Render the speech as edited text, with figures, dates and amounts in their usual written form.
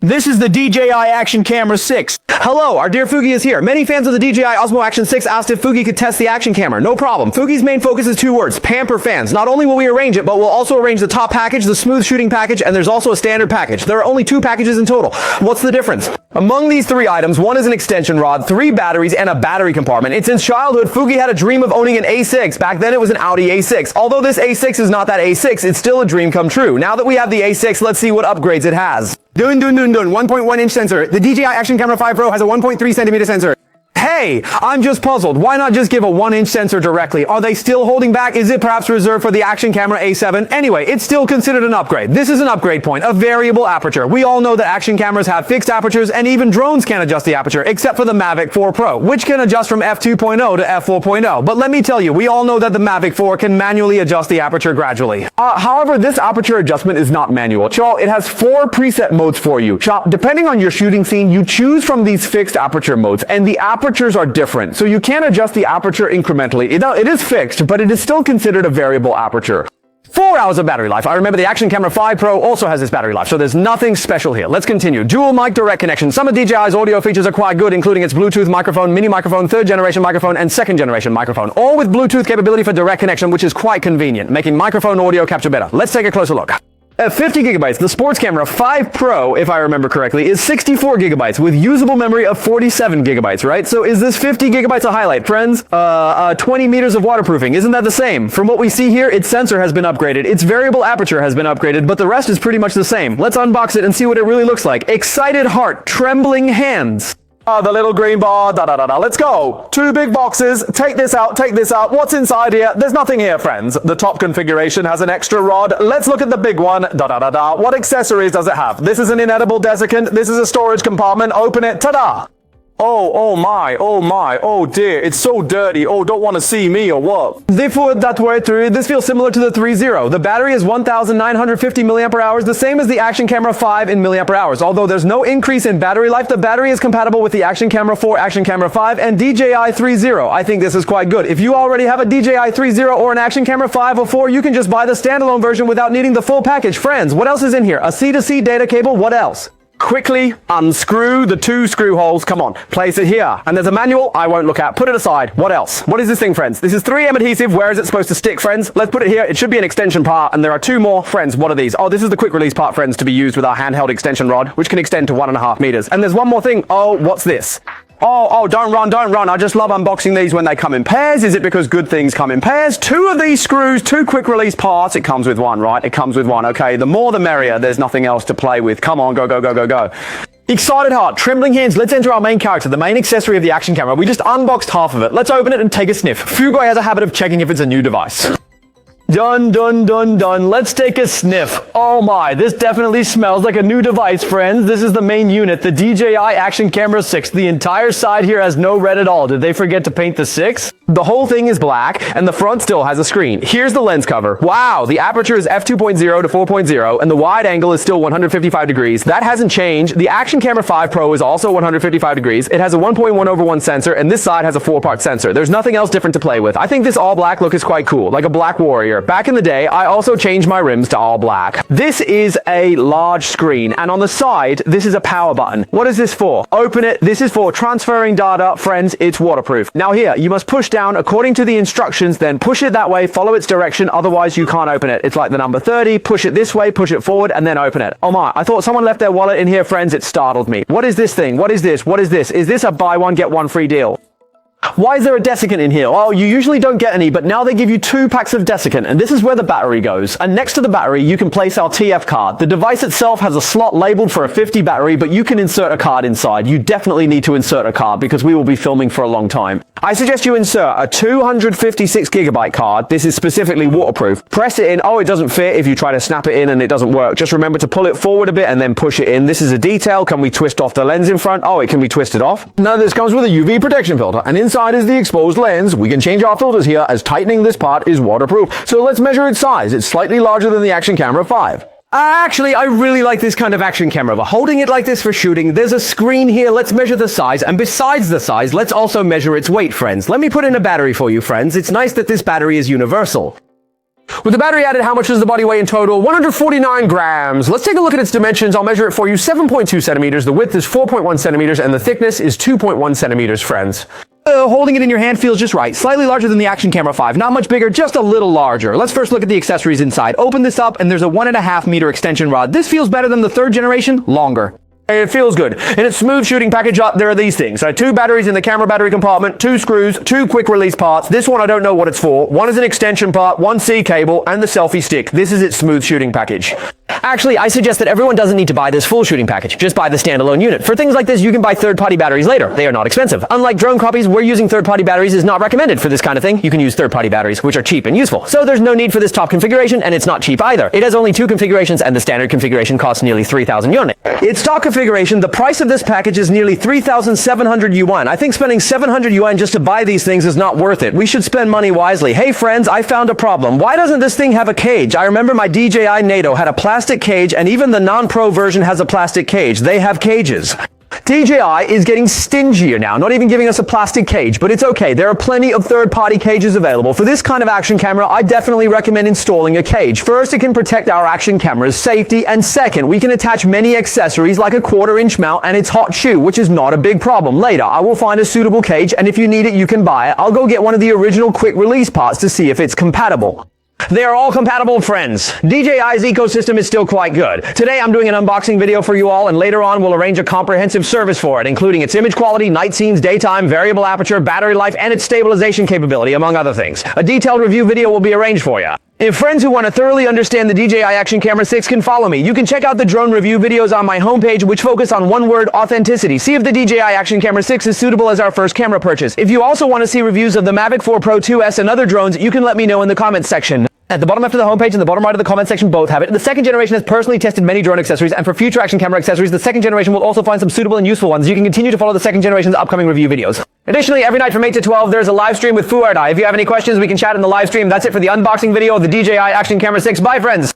This is the DJI Action Camera 6. Hello, our dear Fugi is here. Many fans of the DJI Osmo Action 6 asked if Fugi could test the action camera. No problem. Fugi's main focus is two words: pamper fans. Not only will we arrange it, but we'll also arrange the top package, the smooth shooting package, and there's also a standard package. There are only two packages in total. What's the difference? Among these three items, one is an extension rod, 3 batteries, and a battery compartment. And since childhood, Fugi had a dream of owning an A6. Back then it was an Audi A6. Although this A6 is not that A6, it's still a dream come true. Now that we have the A6, let's see what upgrades it has. 1.1 inch sensor. The DJI Action Camera 5 Pro has a 1.3 centimeter sensor. Hey, I'm just puzzled. Why not just give a 1-inch sensor directly? Are they still holding back? Is it perhaps reserved for the Action Camera A7? Anyway, it's still considered an upgrade. This is an upgrade point, a variable aperture. We all know that action cameras have fixed apertures, and even drones can adjust the aperture, except for the Mavic 4 Pro, which can adjust from f2.0 to f4.0. But let me tell you, we all know that the Mavic 4 can manually adjust the aperture gradually. However, this aperture adjustment is not manual. It has 4 preset modes for you. Depending on your shooting scene, you choose from these fixed aperture modes, and the apertures are different, so you can adjust the aperture incrementally. It is fixed, but it is still considered a variable aperture. 4 hours of battery life. I remember the Action Camera 5 Pro also has this battery life, so there's nothing special here. Let's continue. Dual mic direct connection. Some of DJI's audio features are quite good, including its Bluetooth microphone, mini microphone, 3rd generation microphone, and 2nd generation microphone, all with Bluetooth capability for direct connection, which is quite convenient, making microphone audio capture better. Let's take a closer look. At 50 gigabytes, the Sports Camera 5 Pro, if I remember correctly, is 64 gigabytes with usable memory of 47 gigabytes, right? So is this 50 gigabytes a highlight, friends? 20 meters of waterproofing, isn't that the same? From what we see here, its sensor has been upgraded, its variable aperture has been upgraded, but the rest is pretty much the same. Let's unbox it and see what it really looks like. Excited heart, trembling hands. The little green bar, let's go. 2 big boxes, take this out, what's inside here? There's nothing here, friends. The top configuration has an extra rod. Let's look at the big one, What accessories does it have? This is an inedible desiccant, this is a storage compartment, open it, ta-da! Oh dear, it's so dirty. Oh, don't want to see me or what? This feels similar to the 3.0. The battery is 1,950 milliampere hours, the same as the Action Camera 5 in milliampere hours. Although there's no increase in battery life, the battery is compatible with the Action Camera 4, Action Camera 5, and DJI 3.0. I think this is quite good. If you already have a DJI 3.0 or an Action Camera 5 or 4, you can just buy the standalone version without needing the full package. Friends, what else is in here? A C2C data cable, what else? Quickly unscrew the 2 screw holes. Come on, place it here. And there's a manual I won't look at. Put it aside. What else? What is this thing, friends? This is 3M adhesive. Where is it supposed to stick, friends? Let's put it here. It should be an extension part, and there are 2 more. Friends, what are these? Oh, this is the quick release part, friends, to be used with our handheld extension rod, which can extend to 1.5 meters. And there's one more thing. Oh, what's this? Oh, don't run. I just love unboxing these when they come in pairs. Is it because good things come in pairs? 2 of these screws, 2 quick release parts. It comes with 1, right? It comes with 1. Okay, the more the merrier. There's nothing else to play with. Come on, go. Excited heart, trembling hands. Let's enter our main character, the main accessory of the action camera. We just unboxed half of it. Let's open it and take a sniff. Fugoi has a habit of checking if it's a new device. Done. Let's take a sniff. Oh my, this definitely smells like a new device, friends. This is the main unit, the DJI Action Camera 6. The entire side here has no red at all. Did they forget to paint the 6? The whole thing is black, and the front still has a screen. Here's the lens cover. Wow, the aperture is f2.0 to 4.0, and the wide angle is still 155 degrees. That hasn't changed. The Action Camera 5 Pro is also 155 degrees. It has a 1.1/1 sensor, and this side has a 4-part sensor. There's nothing else different to play with. I think this all black look is quite cool, like a black warrior. Back in the day, I also changed my rims to all black. This is a large screen, and on the side, this is a power button. What is this for? Open it. This is for transferring data. Friends, it's waterproof. Now here, you must push down according to the instructions, then push it that way, follow its direction, otherwise you can't open it. It's like the number 30, push it this way, push it forward, and then open it. Oh my, I thought someone left their wallet in here, friends. It startled me. What is this thing? What is this? Is this a buy one, get one free deal? Why is there a desiccant in here? Oh, you usually don't get any, but now they give you 2 packs of desiccant, and this is where the battery goes. And next to the battery, you can place our TF card. The device itself has a slot labeled for a 50 battery, but you can insert a card inside. You definitely need to insert a card because we will be filming for a long time. I suggest you insert a 256 gigabyte card. This is specifically waterproof. Press it in. Oh, it doesn't fit if you try to snap it in and it doesn't work. Just remember to pull it forward a bit and then push it in. This is a detail. Can we twist off the lens in front? Oh, it can be twisted off. Now this comes with a UV protection filter, and inside is the exposed lens. We can change our filters here as tightening this part is waterproof. So let's measure its size. It's slightly larger than the Action Camera 5. Actually, I really like this kind of action camera, but holding it like this for shooting, there's a screen here. Let's measure the size, and besides the size, let's also measure its weight, friends. Let me put in a battery for you, friends. It's nice that this battery is universal. With the battery added, how much does the body weigh in total? 149 grams. Let's take a look at its dimensions. I'll measure it for you. 7.2 centimeters. The width is 4.1 centimeters, and the thickness is 2.1 centimeters, friends. Holding it in your hand feels just right. Slightly larger than the Action Camera 5. Not much bigger, just a little larger. Let's first look at the accessories inside. Open this up, and there's a 1.5 meter extension rod. This feels better than the 3rd generation, longer. It feels good. In its smooth shooting package up, there are these things. 2 batteries in the camera battery compartment, 2 screws, 2 quick release parts. This one I don't know what it's for. One is an extension part, 1 C cable, and the selfie stick. This is its smooth shooting package. Actually, I suggest that everyone doesn't need to buy this full shooting package. Just buy the standalone unit. For things like this, you can buy third-party batteries later. They are not expensive. Unlike drone copies, where using third-party batteries is not recommended for this kind of thing, you can use third-party batteries, which are cheap and useful. So there's no need for this top configuration, and it's not cheap either. It has only 2 configurations, and the standard configuration costs nearly 3,000 yuan. Its stock configuration, the price of this package is nearly 3,700 yuan. I think spending 700 yuan just to buy these things is not worth it. We should spend money wisely. Hey friends, I found a problem. Why doesn't this thing have a cage? I remember my DJI NATO had a plastic cage, and even the non-pro version has a plastic cage. They have cages. DJI is getting stingier now, not even giving us a plastic cage, but it's okay. There are plenty of third-party cages available. For this kind of action camera, I definitely recommend installing a cage. First, it can protect our action camera's safety, and second, we can attach many accessories like a 1/4-inch mount and its hot shoe, which is not a big problem. Later, I will find a suitable cage, and if you need it, you can buy it. I'll go get one of the original quick release parts to see if it's compatible. They are all compatible, friends. DJI's ecosystem is still quite good. Today I'm doing an unboxing video for you all, and later on we'll arrange a comprehensive service for it, including its image quality, night scenes, daytime, variable aperture, battery life, and its stabilization capability, among other things. A detailed review video will be arranged for you. If friends who want to thoroughly understand the DJI Action Camera 6 can follow me, you can check out the drone review videos on my homepage, which focus on one word: authenticity. See if the DJI Action Camera 6 is suitable as our first camera purchase. If you also want to see reviews of the Mavic 4 Pro 2S and other drones, you can let me know in the comments section. At the bottom left of the homepage and the bottom right of the comment section both have it. The 2nd generation has personally tested many drone accessories, and for future action camera accessories, the 2nd generation will also find some suitable and useful ones. You can continue to follow the 2nd generation's upcoming review videos. Additionally, every night from 8 to 12, there's a live stream with Fuardai. If you have any questions, we can chat in the live stream. That's it for the unboxing video of the DJI Action Camera 6. Bye, friends!